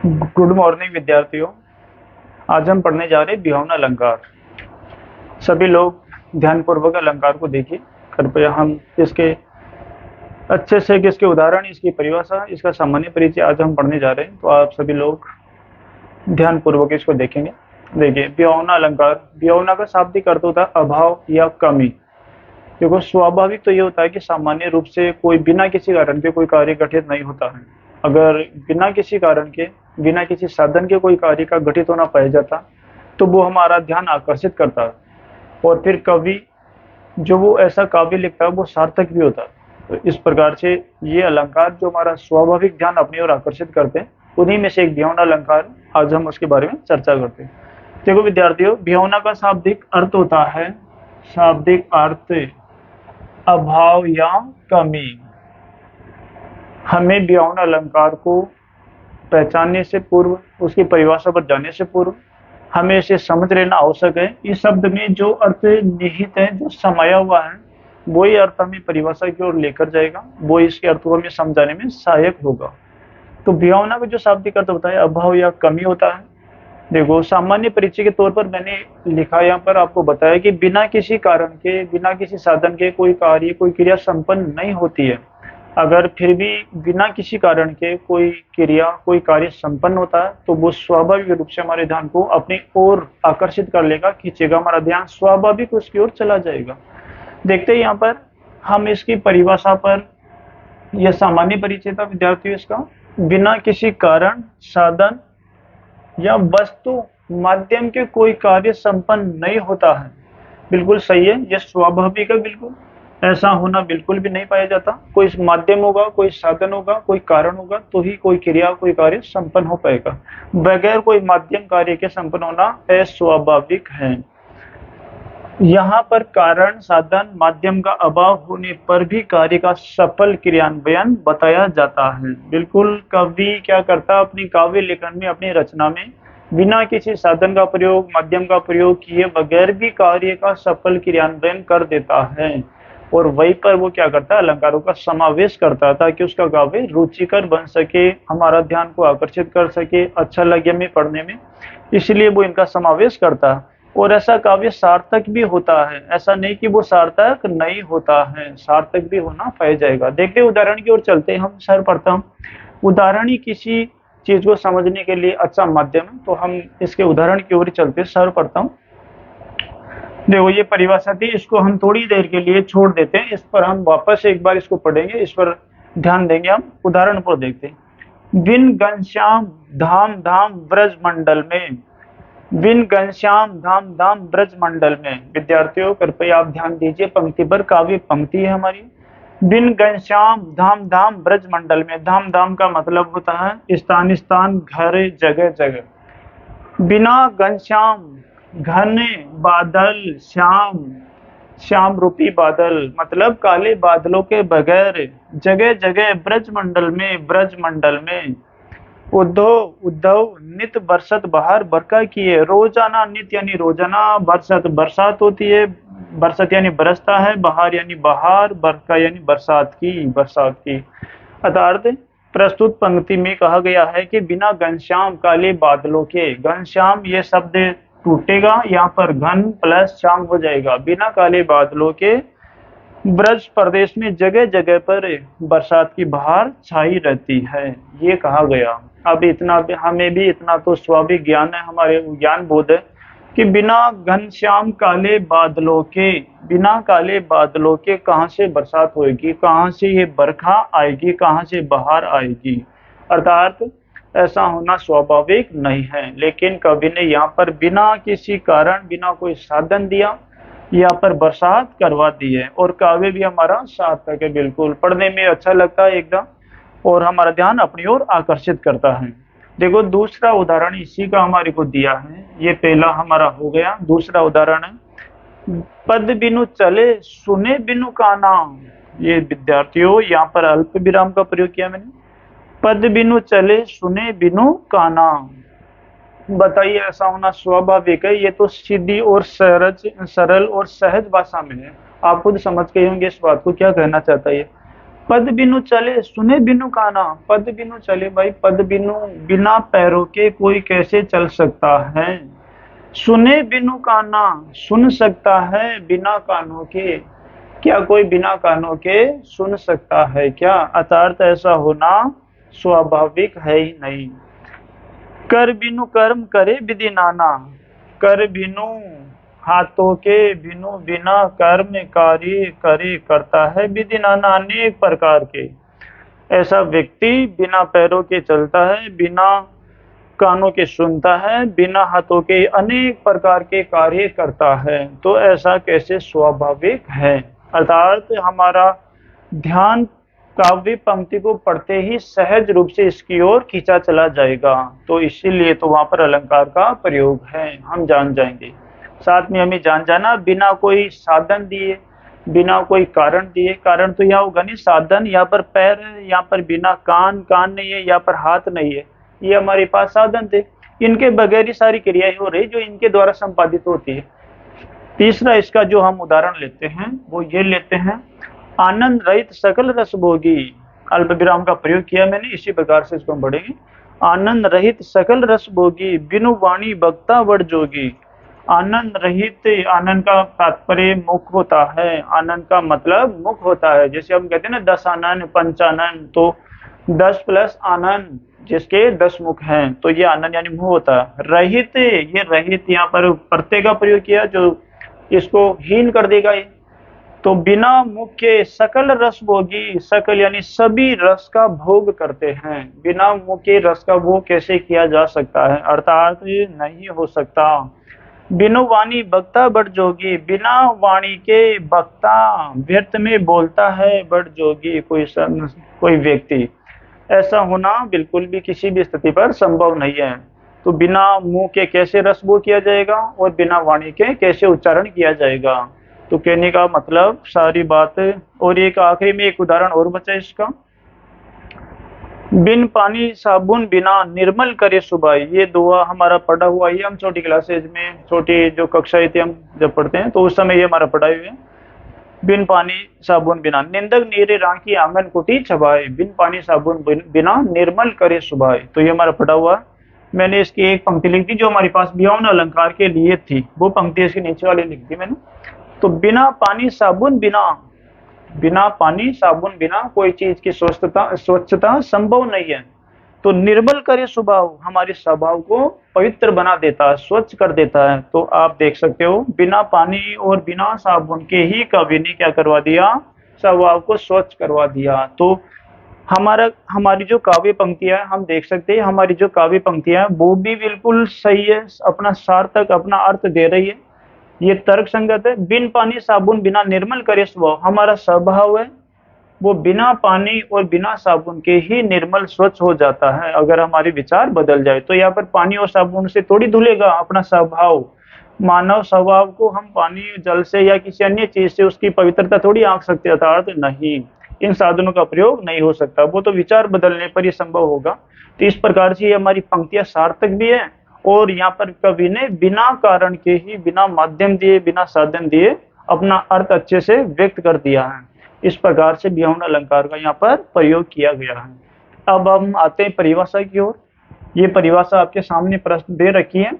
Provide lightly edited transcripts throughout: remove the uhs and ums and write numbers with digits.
Good morning विद्यार्थियों। आज हम पढ़ने जा रहे हैं विहंगम अलंकार। सभी लोग ध्यानपूर्वक अलंकार को देखिए। कृपया हम इसके अच्छे से इसके उदाहरण, इसकी परिभाषा, इसका सामान्य परिचय आज हम पढ़ने जा रहे हैं, तो आप सभी लोग ध्यानपूर्वक इसको देखेंगे। देखिए, विहंगम अलंकार, विहंगम का शाब्दिक अर्थ होता है अभाव या कमी। देखो, स्वाभाविक तो ये होता है कि सामान्य रूप से कोई बिना किसी कारण के कोई कार्य गठित नहीं होता है। अगर बिना किसी कारण के, बिना किसी साधन के कोई कार्य का गठित होना पाया जाता तो वो हमारा ध्यान आकर्षित करता है, और फिर कवि जो वो ऐसा काव्य लिखता है वो सार्थक भी होता है। तो इस प्रकार से ये अलंकार जो हमारा स्वाभाविक ध्यान अपनी ओर आकर्षित करते हैं, उन्हीं में से एक विहंगम अलंकार। आज हम उसके बारे में चर्चा करते हैं। देखो विद्यार्थियों, विहंगम का शाब्दिक अर्थ होता है, शाब्दिक अर्थ अभाव या कमी। हमें विहंगम अलंकार को पहचानने से पूर्व, उसकी परिभाषा पर जाने से पूर्व हमें इसे समझ लेना आवश्यक है। इस शब्द में जो अर्थ निहित है, जो समाया हुआ है, वही अर्थ हमें परिभाषा की ओर लेकर जाएगा, वो इसके अर्थ को हमें समझाने में सहायक होगा। तो विहंगम का जो शाब्दिक अर्थ होता है अभाव या कमी होता है। देखो, सामान्य परिचय के तौर पर मैंने लिखा, यहाँ पर आपको बताया कि बिना किसी कारण के, बिना किसी साधन के कोई कार्य, कोई क्रिया संपन्न नहीं होती है। अगर फिर भी बिना किसी कारण के कोई क्रिया, कोई कार्य संपन्न होता है तो वो स्वाभाविक रूप से हमारे ध्यान को अपनी ओर आकर्षित कर लेगा, खींचेगा, हमारा ध्यान स्वाभाविक उसकी ओर चला जाएगा। देखते हैं यहाँ पर हम इसकी परिभाषा पर। यह सामान्य परिचय था विद्यार्थियों इसका। बिना किसी कारण, साधन या वस्तु माध्यम के कोई कार्य संपन्न नहीं होता है। बिल्कुल सही है, यह स्वाभाविक है। बिल्कुल ऐसा होना बिल्कुल भी नहीं पाया जाता। कोई माध्यम होगा, कोई साधन होगा, कोई कारण होगा तो ही कोई क्रिया, कोई कार्य संपन्न हो पाएगा। बगैर कोई माध्यम कार्य के संपन्न होना अस्वाभाविक है। यहाँ पर कारण, साधन, माध्यम का अभाव होने पर भी कार्य का सफल क्रियान्वयन बताया जाता है। बिल्कुल, कवि क्या करता है अपनी काव्य लेखन में, अपनी रचना में बिना किसी साधन का प्रयोग, माध्यम का प्रयोग किए बगैर भी कार्य का सफल क्रियान्वयन कर देता है। और वहीं पर वो क्या करता है, अलंकारों का समावेश करता है ताकि उसका काव्य रुचिकर बन सके, हमारा ध्यान को आकर्षित कर सके, अच्छा लगे हमें पढ़ने में, इसलिए वो इनका समावेश करता है। और ऐसा काव्य सार्थक भी होता है, ऐसा नहीं कि वो सार्थक नहीं होता है, सार्थक भी होना पाया जाएगा। देखते उदाहरण की ओर चलते हैं हम। सर्वप्रथम उदाहरण ही किसी चीज को समझने के लिए अच्छा माध्यम है, तो हम इसके उदाहरण की ओर चलते हैं। सर्वप्रथम देखो, ये परिभाषा थी, इसको हम थोड़ी देर के लिए छोड़ देते हैं, इस पर हम वापस एक बार इसको पढ़ेंगे, इस पर ध्यान देंगे। हम उदाहरण पर देखते हैं। बिन घनश्याम धाम धाम ब्रज मंडल में, बिन घनश्याम धाम धाम ब्रज मंडल में। विद्यार्थियों कृपया आप ध्यान दीजिए, पंक्ति पर, काव्य पंक्ति है हमारी। बिन घनश्याम धाम धाम ब्रज मंडल में, धाम धाम का मतलब होता है स्थान स्थान, घर, जगह जगह। बिना घनश्याम, घने बादल, श्याम, श्याम रूपी बादल मतलब काले बादलों के बगैर, जगह जगह ब्रज मंडल में, ब्रज मंडल में। उद्धव, उद्धव नित बरसत बहार, बरखा किए, रोजाना, नित यानी रोजाना, बरसत बरसात होती है, बरसत यानी बरसता है, बहार यानी बहार, बरखा यानी बरसात की, बरसात की। अर्थात प्रस्तुत पंक्ति में कहा गया है कि बिना घनश्याम, काले बादलों के, घनश्याम ये शब्द टूटेगा, यहाँ पर घन प्लस श्याम हो जाएगा। बिना काले बादलों के ब्रज प्रदेश में जगह जगह पर बरसात की बहार छाई रहती है, ये कहा गया। अब इतना हमें भी इतना तो स्वाभाविक ज्ञान है, हमारे ज्ञान बोध है कि बिना घनश्याम काले बादलों के, बिना काले बादलों के कहाँ से बरसात होगी, कहाँ से ये बरखा आएगी, कहाँ से बहार आएगी। अर्थात ऐसा होना स्वाभाविक नहीं है। लेकिन कवि ने यहाँ पर बिना किसी कारण, बिना कोई साधन दिया, यहाँ पर बरसात करवा दी है, और काव्य भी हमारा सार्थक है। बिल्कुल पढ़ने में अच्छा लगता है एकदम, और हमारा ध्यान अपनी ओर आकर्षित करता है। देखो, दूसरा उदाहरण इसी का हमारे को दिया है, ये पहला हमारा हो गया। दूसरा उदाहरण है, पद बिनु चले सुने बिनु काना। ये विद्यार्थियों यहाँ पर अल्प विराम का प्रयोग किया मैंने। पद बिनु चले सुने बिनु काना, बताइए ऐसा होना स्वाभाविक है? ये तो सीधी और सरल और सहज भाषा में है, आप खुद समझ गए होंगे इस बात को, क्या कहना चाहता है। पद बिनु चले सुने बिनु काना, पद बिनु चले भाई, पद बिनु बिना पैरों के कोई कैसे चल सकता है। सुने बिनु काना, सुन सकता है बिना कानों के, क्या कोई बिना कानों के सुन सकता है क्या। अर्थात ऐसा होना स्वाभाविक है ही नहीं। कर बिनु कर्म करे विधि नाना, कर बिनु हाथों के बिनु बिना कर्म कार्य करे करता है विधि नाना अनेक प्रकार के। ऐसा व्यक्ति बिना पैरों के चलता है, बिना कानों के सुनता है, बिना हाथों के अनेक प्रकार के कार्य करता है, तो ऐसा कैसे स्वाभाविक है। अर्थात हमारा ध्यान काव्य पंक्ति को पढ़ते ही सहज रूप से इसकी ओर खींचा चला जाएगा, तो इसीलिए तो वहां पर अलंकार का प्रयोग है, हम जान जाएंगे। साथ में हमें जान जाना बिना कोई साधन दिए, बिना कोई कारण दिए, कारण तो यहाँ होगा नहीं, साधन यहाँ पर पैर है, यहाँ पर बिना कान, कान नहीं है, यहाँ पर हाथ नहीं है, ये हमारे पास साधन थे, इनके बगैर ही सारी क्रियाएं हो रही जो इनके द्वारा संपादित होती है। तीसरा इसका जो हम उदाहरण लेते हैं वो ये लेते हैं, आनंद रहित सकल रस भोगी। अल्प विराम का प्रयोग किया मैंने, इसी प्रकार से इसको हम पढ़ेंगे। आनंद रहित सकल रस भोगी, बिनु वाणी बक्ता बड़ जोगी। आनंद रहित, आनंद का तात्पर्य मुख होता है, आनंद का मतलब मुख होता है। जैसे हम कहते हैं ना 10 आनंद पंचानंद, तो 10 प्लस आनंद जिसके 10 मुख हैं, तो ये आनंद यानी मुंह होता है। रहित, ये रहित यहाँ पर प्रत्यय का प्रयोग किया जो इसको हीन कर देगा ये, तो बिना मुख के सकल रस भोगी, सकल यानी सभी रस का भोग करते हैं, बिना मुख के रस का भोग कैसे किया जा सकता है, अर्थात ये नहीं हो सकता। बिनु वाणी बक्ता बड़ जोगी, बिना वाणी के बक्ता व्यर्थ में बोलता है बड़ जोगी, कोई व्यक्ति, ऐसा होना बिल्कुल भी किसी भी स्थिति पर संभव नहीं है। तो बिना मुंह के कैसे रस भोग किया जाएगा और बिना वाणी के कैसे उच्चारण किया जाएगा। तो कहने का मतलब सारी बात। और एक आखिरी में एक उदाहरण और बचा इसका, बिन पानी साबुन बिना निर्मल करे सुबाई। ये दुआ हमारा पढ़ा हुआ ही, हम छोटी क्लासेज में, छोटी जो कक्षाएं थी हम जब पढ़ते हैं तो उस समय ये हमारा पढ़ा हुआ है। बिन पानी साबुन बिना, निंदक नीरे राखी आंगन कुटी छबाए, बिन पानी साबुन बिना निर्मल करे सुबाए, तो ये हमारा पढ़ा हुआ। मैंने इसकी एक पंक्ति लिख दी जो हमारे पास व्याकरण अलंकार के लिए थी, वो पंक्ति इसके नीचे वाली लिख दी मैंने। तो बिना पानी साबुन बिना, बिना पानी साबुन बिना कोई चीज की स्वच्छता संभव नहीं है। तो निर्मल करे स्वभाव, हमारे स्वभाव को पवित्र बना देता है, स्वच्छ कर देता है। तो आप देख सकते हो बिना पानी और बिना साबुन के ही कवि ने क्या करवा दिया, स्वभाव को स्वच्छ करवा दिया। तो हमारी जो काव्य पंक्तियां है, हम देख सकते हैं हमारी जो काव्य पंक्तियां है वो भी बिल्कुल सही है, अपना सार्थक अपना अर्थ दे रही है, ये तर्क संगत है। बिन पानी साबुन बिना निर्मल करे स्वभाव, हमारा स्वभाव है वो बिना पानी और बिना साबुन के ही निर्मल स्वच्छ हो जाता है, अगर हमारे विचार बदल जाए। तो यहाँ पर पानी और साबुन से थोड़ी धुलेगा अपना स्वभाव, मानव स्वभाव को हम पानी जल से या किसी अन्य चीज से उसकी पवित्रता थोड़ी आंक सकते हैं, अर्थात नहीं, इन साधनों का प्रयोग नहीं हो सकता, वो तो विचार बदलने पर ही संभव होगा। तो इस प्रकार से ये हमारी पंक्तियां सार्थक भी है, और यहाँ पर कवि ने बिना कारण के ही, बिना माध्यम दिए, बिना साधन दिए अपना अर्थ अच्छे से व्यक्त कर दिया है। इस प्रकार से व्याकरण अलंकार का यहाँ पर प्रयोग किया गया है। अब हम आते हैं परिभाषा की ओर। ये परिभाषा आपके सामने प्रश्न दे रखी है,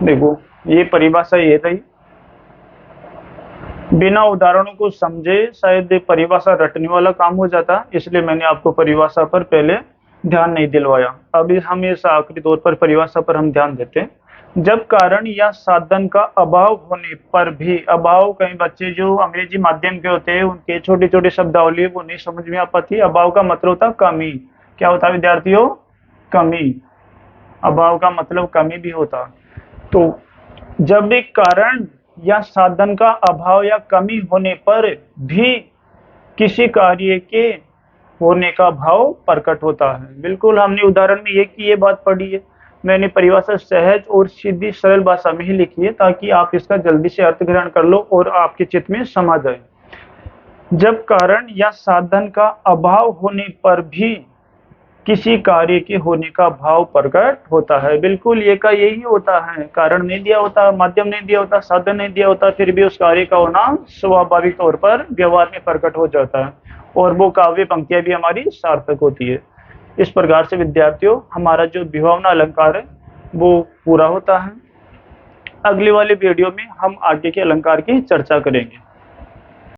देखो ये परिभाषा ये रही। बिना उदाहरणों को समझे शायद परिभाषा रटने वाला काम हो जाता, इसलिए मैंने आपको परिभाषा पर पहले ध्यान नहीं दिलवाया। अभी हम इस आखिरी तौर पर परिभाषा पर हम ध्यान देते हैं। जब कारण या साधन का अभाव होने पर भी, अभाव, कई बच्चे जो अंग्रेजी माध्यम के होते हैं उनके छोटे छोटे शब्दावली वो नहीं समझ में आ पाती। अभाव का मतलब होता कमी, क्या होता है विद्यार्थियों, कमी, अभाव का मतलब कमी भी होता। तो जब एक कारण या साधन का अभाव या कमी होने पर भी किसी कार्य के होने का भाव प्रकट होता है, बिल्कुल हमने उदाहरण में ये बात पढ़ी है। मैंने परिभाषा सहज और सीधी सरल भाषा में ही लिखी है ताकि आप इसका जल्दी से अर्थ ग्रहण कर लो और आपके चित्त में समा जाए। जब कारण या साधन का अभाव होने पर भी किसी कार्य के होने का भाव प्रकट होता है, बिल्कुल ये का यही होता है। कारण नहीं दिया होता, माध्यम नहीं दिया होता, साधन नहीं दिया होता, फिर भी उस कार्य का होना स्वाभाविक तौर पर व्यवहार में प्रकट हो जाता है। और वो काव्य पंक्तियां भी हमारी सार्थक होती है। इस प्रकार से विद्यार्थियों हमारा जो विभावना अलंकार है वो पूरा होता है। अगले वाले वीडियो में हम आगे के अलंकार की चर्चा करेंगे।